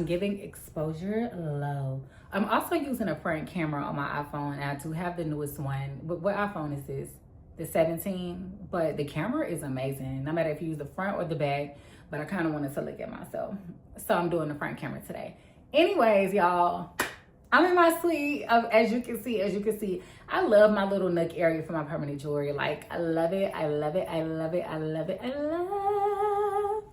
I'm giving exposure low. I'm also using a front camera on my iPhone, and I do have the newest one. What iPhone is this? The 17. But the camera is amazing, no matter if you use the front or the back. But I kind of wanted to look at myself, so I'm doing the front camera today. Anyways, y'all, I'm in my suite. As you can see, I love my little nook area for my permanent jewelry. Like, I love it. I love it. I love it. I love it. I love.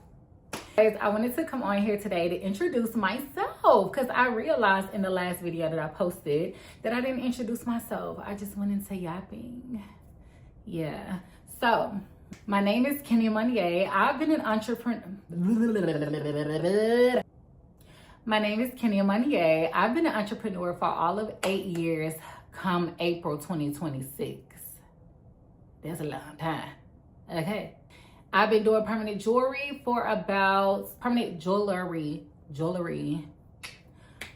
Guys, I wanted to come on here today to introduce myself, because I realized in the last video that I posted that I didn't introduce myself. I just went into yapping. Yeah. So, my name is Kenya Moniyai. I've been an entrepreneur. My name is Kenya Moniyai. I've been an entrepreneur for all of 8 years come April 2026. That's a long time. Okay. I've been doing permanent jewelry for about,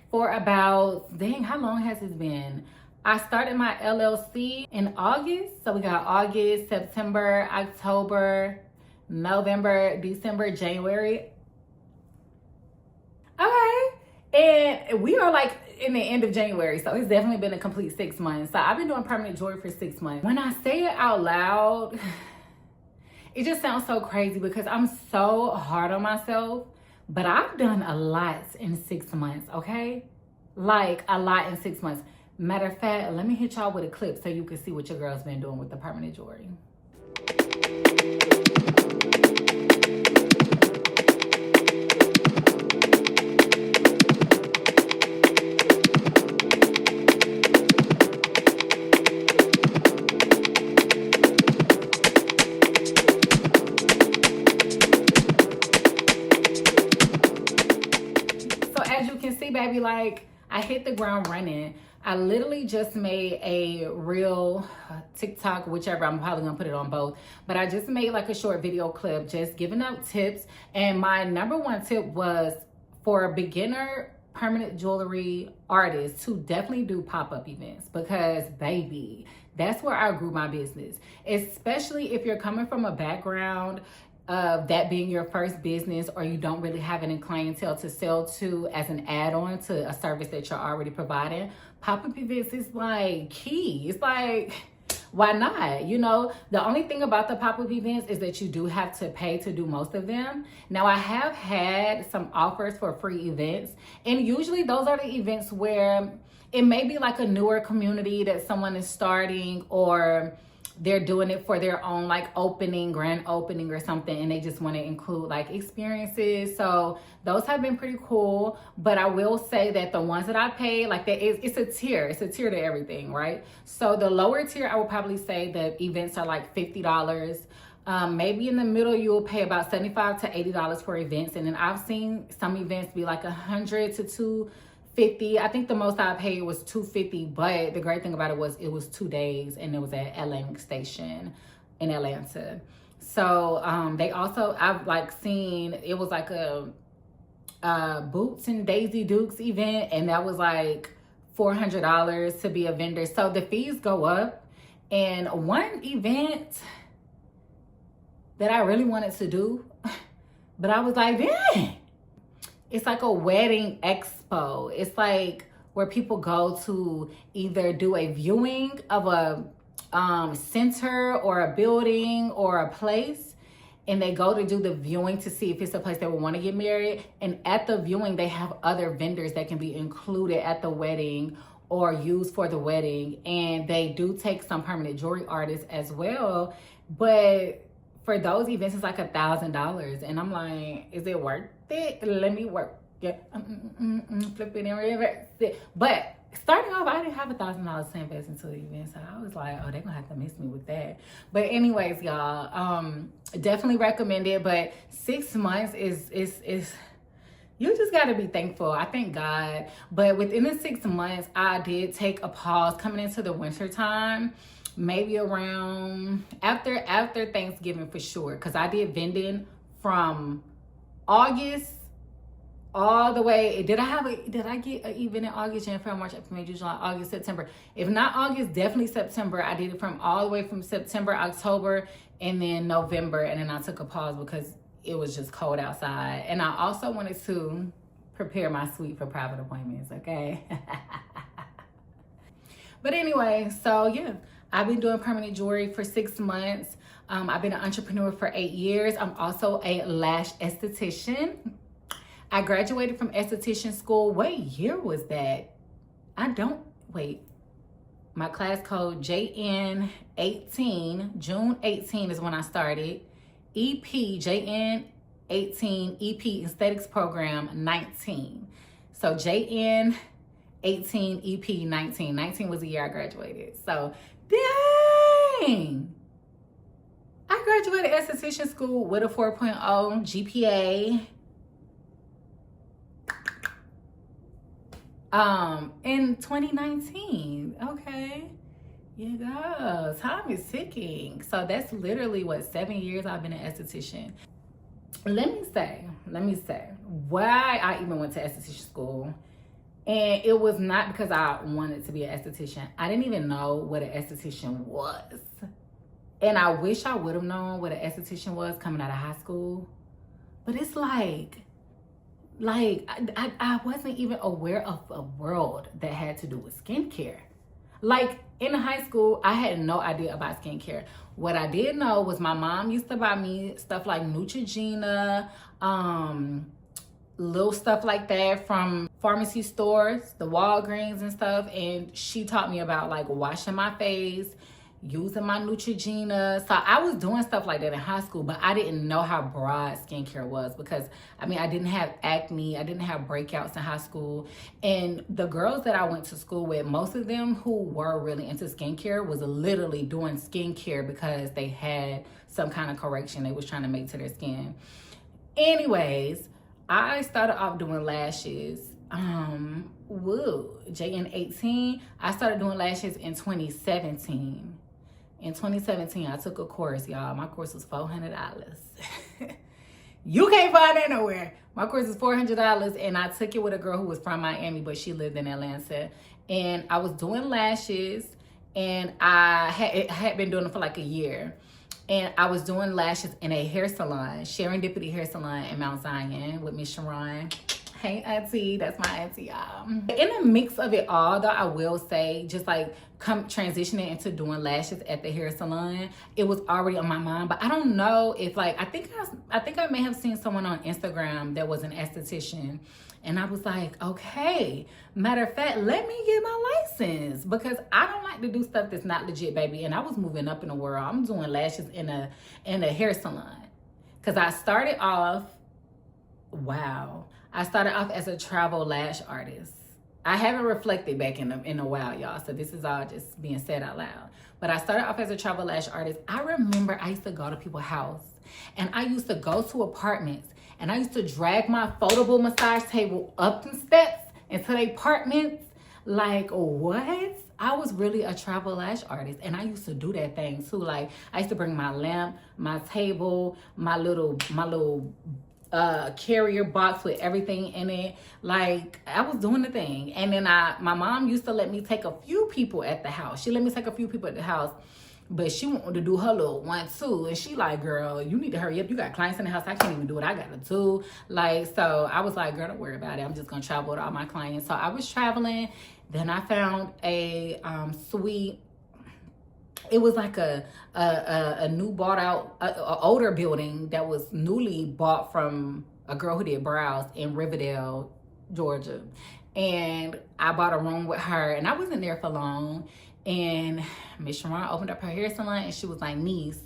for about, dang, how long has this been? I started my LLC in August. So we got August, September, October, November, December, January. Okay. And we are like in the end of January. So it's definitely been a complete 6 months. So I've been doing permanent jewelry for 6 months. When I say it out loud, it just sounds so crazy because I'm so hard on myself. But I've done a lot in 6 months, okay? Like a lot in 6 months. Matter of fact, let me hit y'all with a clip so you can see what your girl's been doing with the permanent jewelry. So as you can see, baby, like I hit the ground running. I literally just made a reel, TikTok, whichever. I'm probably gonna put it on both. But I just made like a short video clip just giving out tips. And my number one tip was for beginner permanent jewelry artists to definitely do pop-up events, because baby, that's where I grew my business. Especially if you're coming from a background of that being your first business, or you don't really have any clientele to sell to as an add-on to a service that you're already providing. Pop-up events is like key. It's like, why not? You know, the only thing about the pop-up events is that you do have to pay to do most of them. Now, I have had some offers for free events, and usually those are the events where it may be like a newer community that someone is starting, or they're doing it for their own like opening, grand opening or something, and they just want to include like experiences. So those have been pretty cool. But I will say that the ones that I paid, like it's a tier to everything, right? So the lower tier, I would probably say the events are like $50. Maybe in the middle you will pay about $75 to $80 for events, and then I've seen some events be like $100 to $250. I think the most I paid was $250, but the great thing about it was 2 days, and it was at Atlantic Station in Atlanta. So they also, I've like seen, it was like a Boots and Daisy Dukes event, and that was like $400 to be a vendor. So the fees go up. And one event that I really wanted to do, but I was like, dang. It's like a wedding expo. It's like where people go to either do a viewing of a center or a building or a place, and they go to do the viewing to see if it's a place they would want to get married. And at the viewing, they have other vendors that can be included at the wedding or used for the wedding. And they do take some permanent jewelry artists as well. But for those events, it's like $1,000. And I'm like, is it worth it? Let me work. Yeah. Flip it and reverse it. But starting off, I didn't have $1,000 to invest into the event. So I was like, oh, they're gonna have to miss me with that. But anyways, y'all, definitely recommend it. But 6 months is you just gotta be thankful. I thank God. But within the 6 months, I did take a pause coming into the winter time. Maybe around after Thanksgiving for sure, because I did vending from August all the way. Did I get an event in August, January, March, April, May, June, July, August, September? If not August, definitely September. I did it from all the way from September, October, and then November, and then I took a pause because it was just cold outside. And I also wanted to prepare my suite for private appointments, okay? But anyway, so yeah, I've been doing permanent jewelry for 6 months. I've been an entrepreneur for 8 years. I'm also a lash esthetician. I graduated from esthetician school. What year was that? Wait. My class code JN18, June 18 is when I started. EP, JN18, EP Aesthetics Program 19. So JN18, EP 19. 19 was the year I graduated. So, dang! I graduated esthetician school with a 4.0 GPA. In 2019. Okay. Yeah, time is ticking. So that's literally what, 7 years I've been an esthetician. Let me say why I even went to esthetician school. And it was not because I wanted to be an esthetician. I didn't even know what an esthetician was. And I wish I would have known what an esthetician was coming out of high school. But it's like I wasn't even aware of a world that had to do with skincare. Like in high school, I had no idea about skincare. What I did know was my mom used to buy me stuff like Neutrogena, little stuff like that from pharmacy stores, the Walgreens and stuff. And she taught me about like washing my face, using my Neutrogena. So I was doing stuff like that in high school, but I didn't know how broad skincare was because, I mean, I didn't have acne. I didn't have breakouts in high school. And the girls that I went to school with, most of them who were really into skincare was literally doing skincare because they had some kind of correction they was trying to make to their skin. Anyways, I started off doing lashes. JN18. I started doing lashes in 2017. In 2017, I took a course, y'all. My course was $400. You can't find that nowhere. My course was $400, and I took it with a girl who was from Miami, but she lived in Atlanta. And I was doing lashes, and I had been doing it for like a year. And I was doing lashes in a hair salon, Serendipity Hair Salon in Mount Zion with Miss Sharon. Hey, auntie, that's my auntie, y'all. In the mix of it all, though, I will say, just like transitioning into doing lashes at the hair salon, it was already on my mind. But I don't know if, like, I think I may have seen someone on Instagram that was an esthetician, and I was like, okay, matter of fact, let me get my license because I don't like to do stuff that's not legit, baby. And I was moving up in the world. I'm doing lashes in a hair salon because I started off as a travel lash artist. I haven't reflected back in a while, y'all. So this is all just being said out loud. But I started off as a travel lash artist. I remember I used to go to people's house and I used to go to apartments and I used to drag my foldable massage table up the steps into the apartments. Like, what? I was really a travel lash artist and I used to do that thing too. Like, I used to bring my lamp, my table, my little carrier box with everything in it. Like, I was doing the thing. And then my mom used to let me take a few people at the house. She let me take a few people at the house, but she wanted to do her little one too. And she like, girl, you need to hurry up. You got clients in the house. I can't even do what I gotta do. Like, so I was like, girl, don't worry about it. I'm just gonna travel with all my clients. So I was traveling. Then I found a suite. It was like a new bought out, a older building that was newly bought from a girl who did brows in Riverdale, Georgia. And I bought a room with her and I wasn't there for long. And Miss Sharon opened up her hair salon and she was like, niece,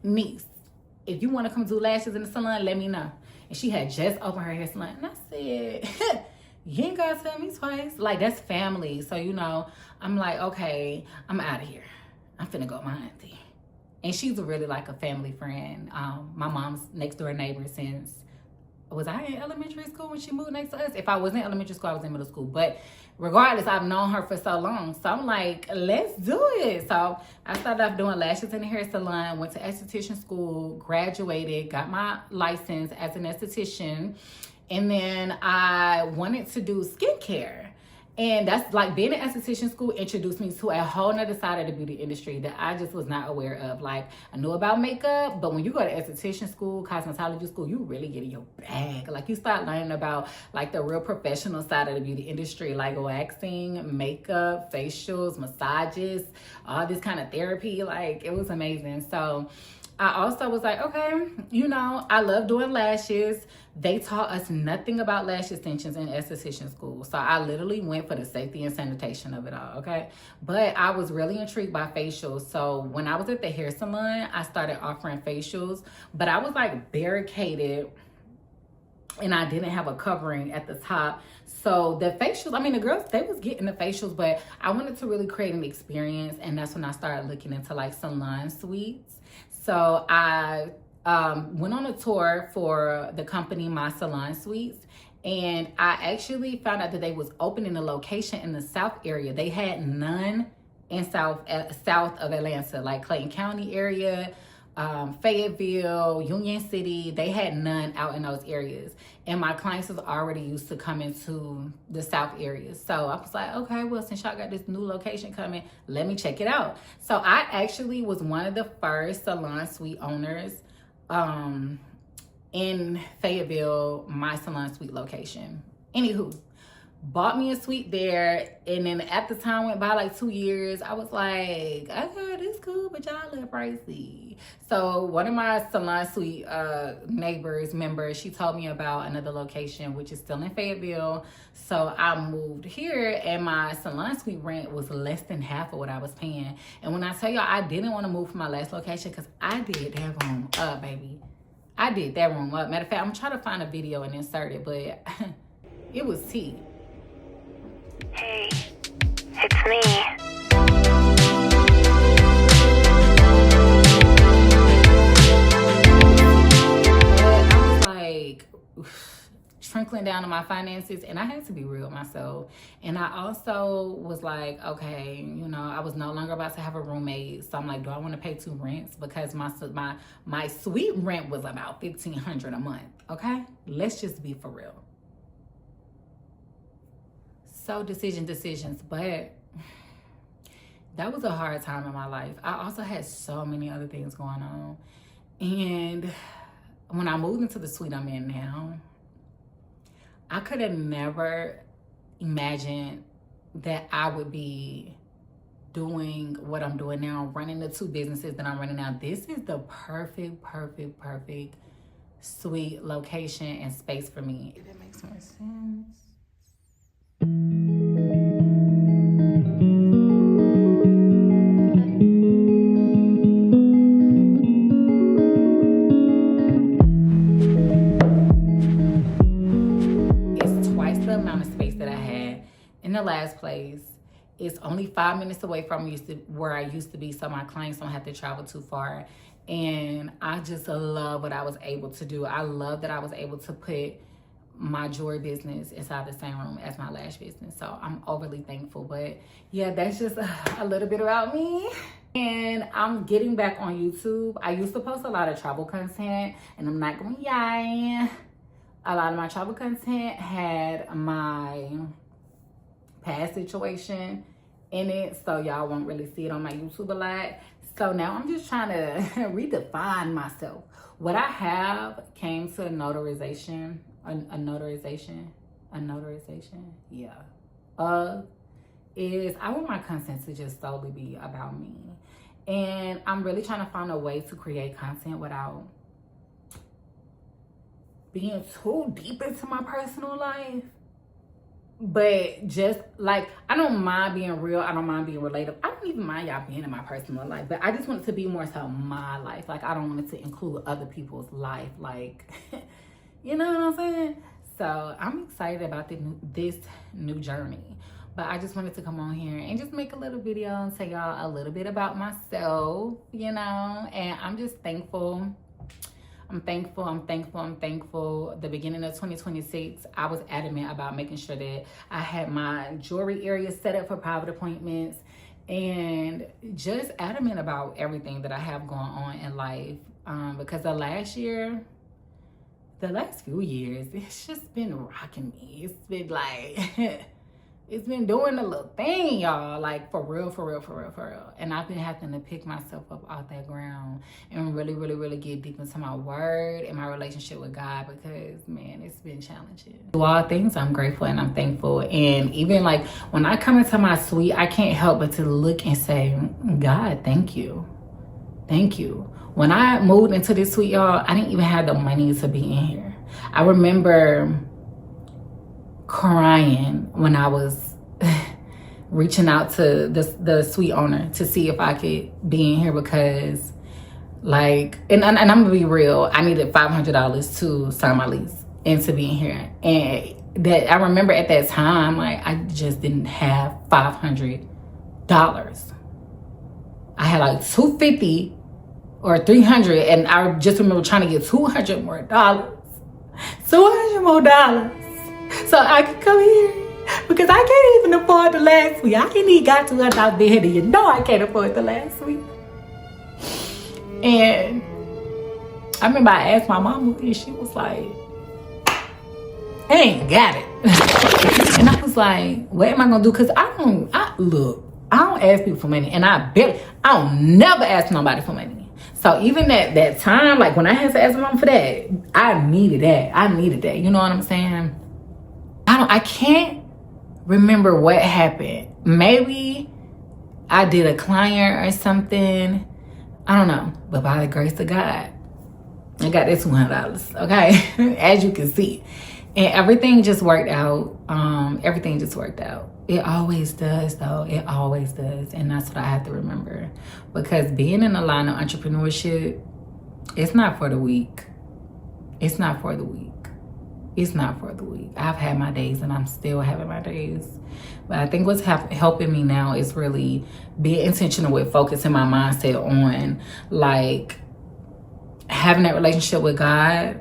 if you want to come do lashes in the salon, let me know. And she had just opened her hair salon. And I said, you ain't gotta tell me twice. Like, that's family. So, you know, I'm like, okay, I'm out of here. I'm finna go with my auntie. And she's really like a family friend. My mom's next door neighbor since, was I in elementary school when she moved next to us? If I was in elementary school, I was in middle school. But regardless, I've known her for so long. So I'm like, let's do it. So I started off doing lashes in the hair salon, went to esthetician school, graduated, got my license as an esthetician. And then I wanted to do skincare. And that's like being in esthetician school introduced me to a whole nother side of the beauty industry that I just was not aware of. Like, I knew about makeup, but when you go to esthetician school, cosmetology school, you really get in your bag. Like, you start learning about like the real professional side of the beauty industry, like waxing, makeup, facials, massages, all this kind of therapy. Like, it was amazing. So I also was like, okay, you know, I love doing lashes. They taught us nothing about lash extensions in esthetician school. So I literally went for the safety and sanitation of it all, okay? But I was really intrigued by facials. So when I was at the hair salon, I started offering facials, but I was like barricaded and I didn't have a covering at the top. So the facials, I mean, the girls, they was getting the facials, but I wanted to really create an experience. And that's when I started looking into like salon suites. So I went on a tour for the company, My Salon Suites, and I actually found out that they was opening a location in the South area. They had none in south of Atlanta, like Clayton County area, Fayetteville, Union City. They had none out in those areas. And my clients was already used to coming to the South areas. So I was like, okay, well, since y'all got this new location coming, let me check it out. So I actually was one of the first salon suite owners in Fayetteville, My Salon Suite location. Anywho, bought me a suite there, and then at the time went by like 2 years, I was like, okay, this cool, but y'all look pricey. So one of my salon suite members, she told me about another location, which is still in Fayetteville. So I moved here, and my salon suite rent was less than half of what I was paying. And when I tell y'all, I didn't want to move from my last location because I did that room up, baby. I did that room up. Matter of fact, I'm trying to find a video and insert it, but it was tea. Hey, it's me. I was like trickling down on my finances, and I had to be real with myself. And I also was like, okay, you know, I was no longer about to have a roommate. So I'm like, do I want to pay 2 rents? Because my suite rent was about $1,500 a month. Okay, let's just be for real. So decisions, but that was a hard time in my life. I also had so many other things going on. And when I moved into the suite I'm in now, I could have never imagined that I would be doing what I'm doing now, running the 2 businesses that I'm running now. This is the perfect suite location and space for me. If that makes more sense. The last place. It's only 5 minutes away from where I used to be, so my clients don't have to travel too far. And I just love what I was able to do. I love that I was able to put my jewelry business inside the same room as my lash business. So I'm overly thankful. But yeah, that's just a little bit about me. And I'm getting back on YouTube. I used to post a lot of travel content, and I'm not gonna lie, a lot of my travel content had my past situation in it, so y'all won't really see it on my YouTube a lot. So now I'm just trying to redefine myself. What I have came to a notarization, yeah, is I want my content to just solely be about me. And I'm really trying to find a way to create content without being too deep into my personal life. But just like, I don't mind being real. I don't mind being relatable. I don't even mind y'all being in my personal life. But I just want it to be more so my life. Like, I don't want it to include other people's life. Like, you know what I'm saying? So I'm excited about this new journey. But I just wanted to come on here and just make a little video and tell y'all a little bit about myself, you know? And I'm just thankful. I'm thankful. The beginning of 2026, I was adamant about making sure that I had my jewelry area set up for private appointments, and just adamant about everything that I have going on in life. Because the last few years, it's just been rocking me. It's been like, it's been doing a little thing, y'all. Like, for real, for real, for real, for real. And I've been having to pick myself up off that ground and really, really, really get deep into my word and my relationship with God, because, man, it's been challenging. To all things, I'm grateful and I'm thankful. And even, like, when I come into my suite, I can't help but to look and say, God, thank you. Thank you. When I moved into this suite, y'all, I didn't even have the money to be in here. I remember crying when I was reaching out to the suite owner to see if I could be in here, because, like, and I'm gonna be real, I needed $500 to sign my lease and to be in here. And that, I remember at that time, like, I just didn't have $500. I had like $250 or $300, and I just remember trying to get $200 more, $200 more, so I could come here, because I can't even afford the last week. I ain't even got $200 bed, and you know I can't afford the last week. And I remember I asked my mama, and she was like, I ain't got it. And I was like, what am I gonna do? Because I don't ask people for money, and I don't never ask nobody for money. So even that time, like when I had to ask my mom for that, I needed that. You know what I'm saying? I can't remember what happened. Maybe I did a client or something. I don't know. But by the grace of God, I got that $200, okay? As you can see. And everything just worked out. Everything just worked out. It always does, though. It always does. And that's what I have to remember. Because being in the line of entrepreneurship, it's not for the weak. It's not for the weak. It's not for the weak. I've had my days, and I'm still having my days. But I think what's helping me now is really being intentional with focusing my mindset on, like, having that relationship with God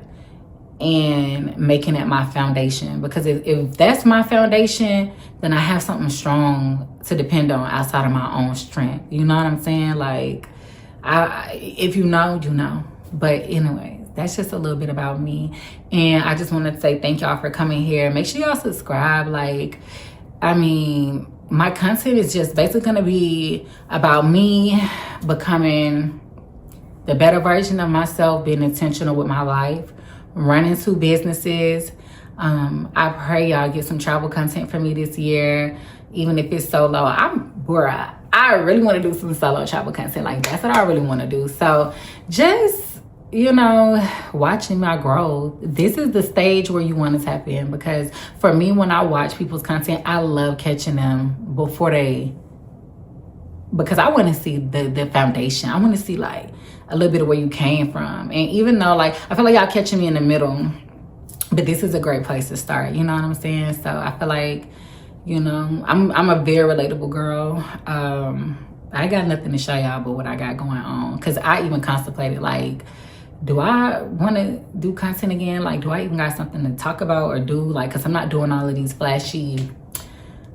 and making it my foundation. Because if that's my foundation, then I have something strong to depend on outside of my own strength. You know what I'm saying? Like, if you know, you know. But anyways, that's just a little bit about me. And I just want to say thank y'all for coming here. Make sure y'all subscribe. Like, I mean, my content is just basically going to be about me becoming the better version of myself, being intentional with my life, running 2 businesses. I pray y'all get some travel content from me this year, even if it's solo. I really want to do some solo travel content. Like, that's what I really want to do. So just, you know, watching my growth. This is the stage where you want to tap in, because for me, when I watch people's content, I love catching them because I want to see the foundation. I want to see, like, a little bit of where you came from. And even though, like, I feel like y'all catching me in the middle, but this is a great place to start. You know what I'm saying? So I feel like, you know, I'm a very relatable girl. I got nothing to show y'all but what I got going on. Because I even contemplated, like, do I want to do content again? Like, do I even got something to talk about or do? Like, because I'm not doing all of these flashy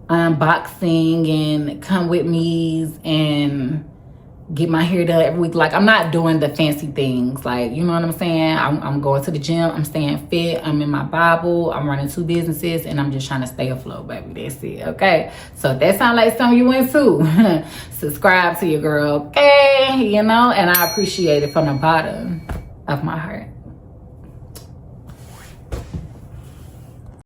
unboxing and come with me's and get my hair done every week. Like, I'm not doing the fancy things. Like, you know what I'm saying? I'm going to the gym. I'm staying fit. I'm in my Bible. I'm running 2 businesses, and I'm just trying to stay afloat, baby. That's it, okay? So if that sounds like something you into, subscribe to your girl, okay? You know, and I appreciate it from the bottom of my heart.